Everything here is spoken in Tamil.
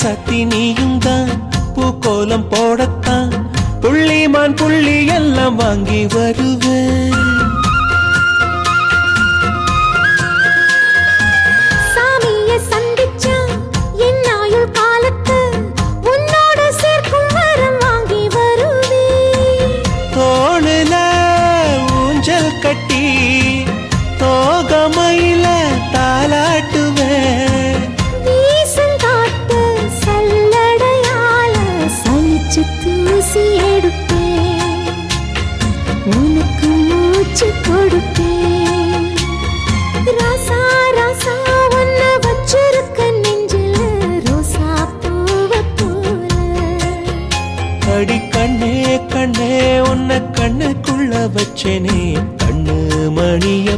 ராசாத்தி நீயும் தான் பூக்கோலம் போடத்தான் புள்ளிமான் புள்ளி எல்லாம் வாங்கி வருவேன். சாமிய சந்திச்சா என் ஆயுள் காலத்து உன்னோட சேர்க்கும் வரம் வாங்கி வருவேன். தோளுல ஊஞ்சல் கட்டி தோகமையில தாலாட்டுவேன். வீசங்காட்டு சல்லடையால சலிச்சு தூசி எடுப்பேன். உனக்கு மூச்சு கொடுப்பேன். ராசா ராசா உன்ன வச்சிருக்க நெஞ்சில ரோசா பூவ போல. அடி கண்ணே கண்ணே உன்னை கண்ணுக்குள்ள வச்சேனே கண்ணு மணிய